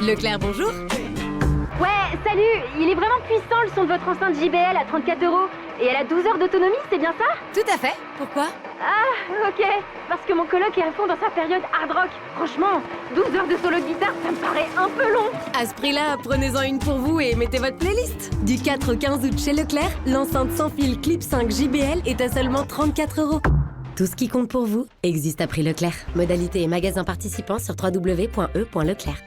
Leclerc, bonjour. Ouais, salut. Il est vraiment puissant le son de votre enceinte JBL à 34 €. Et elle a 12 heures d'autonomie, c'est bien ça? Tout à fait. Pourquoi? Ah, ok. Parce que mon coloc est à fond dans sa période hard rock. Franchement, 12 heures de solo de guitare, ça me paraît un peu long. À ce prix-là, prenez-en une pour vous et mettez votre playlist. Du 4 au 15 août chez Leclerc, l'enceinte sans fil Clip 5 JBL est à seulement 34 €. Tout ce qui compte pour vous existe à prix Leclerc. Modalité et magasins participants sur www.e.leclerc.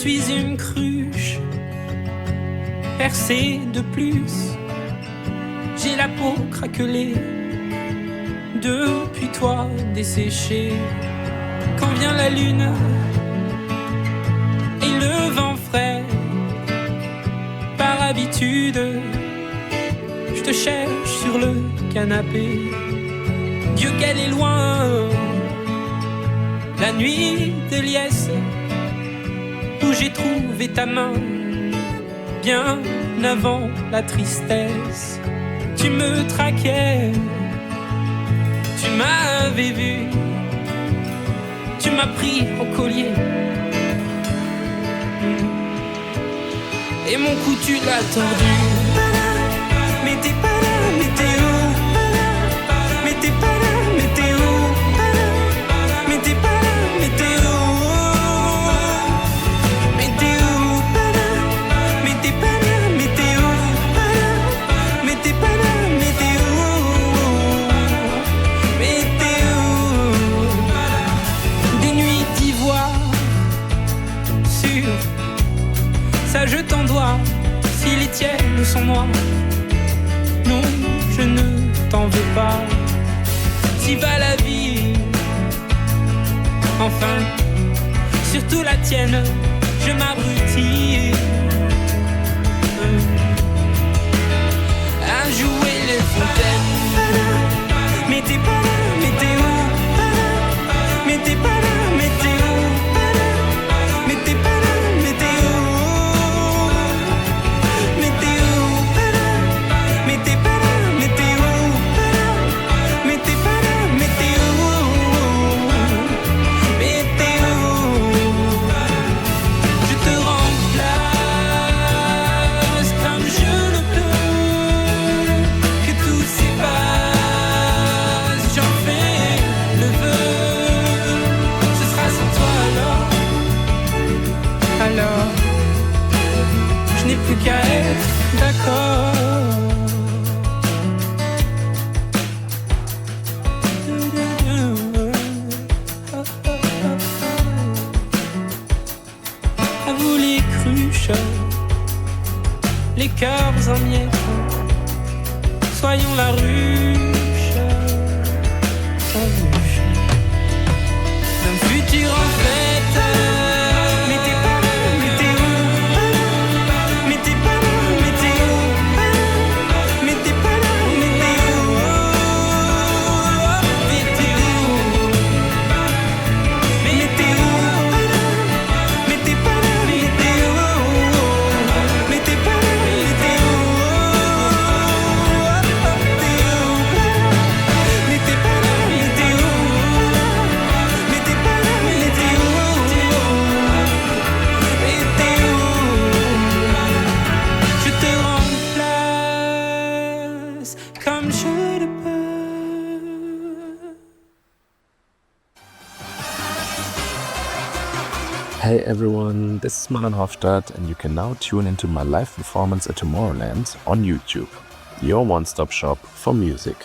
suis une cruche percée de plus la peau craquelée, depuis toi desséché. Quand vient la lune et le vent frais, par habitude, je te cherche sur le canapé. Dieu qu'elle est loin, la nuit de liesse, où j'ai trouvé ta main, bien avant la tristesse. Tu me traquais, tu m'avais vu, tu m'as pris au collier. Et mon cou tu l'as tordu. Mais t'es pas là, mais t'es où? Mais t'es pas là, mais t'es où? Mais t'es pas là, mais t'es où? Mais t'es où? Mais t'es pas là, mais t'es où? Mais t'es pas là, mais t'es où? Mais t'es où? Des nuits d'ivoire sur ça je t'en dois, si les tiennes sont noires. Non, je ne t'en veux pas. Si va la vie, enfin, surtout la tienne, je m'abrutis à jouer les fontaines. Mais t'es pas là, mais t'es où? Mais t'es pas là, mais t'es où? Mais t'es pas là, mais t'es où? Mais t'es où? Mais t'es pas là, mais t'es où? Mais t'es pas là, mais t'es où? Mais t'es où? Je te remplace comme je le peux. Que tout s'efface, j'en fais le vœu. Ce sera sans toi alors je n'ai plus qu'à être d'accord. À vous les cruches, les cœurs en miettes, soyons la ruche, d'un futur en fête. Mais t'es pas là, mais t'es où? Mais t'es pas là, mais t'es où? Mais t'es pas là, mais t'es où? Mais t'es où? Mais t'es où? Mais t'es pas là, mais t'es où? Mais t'es pas là, mais t'es où? T'es où? Mais t'es pas là, mais t'es où? Mais t'es pas là, mais t'es où? Mais t'es où? Je te remplace comme je le peux. Hey everyone, this is Malan Hofstadt, and you can now tune into my live performance at Tomorrowland on YouTube, your one-stop shop for music.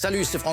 Salut, c'est Franck.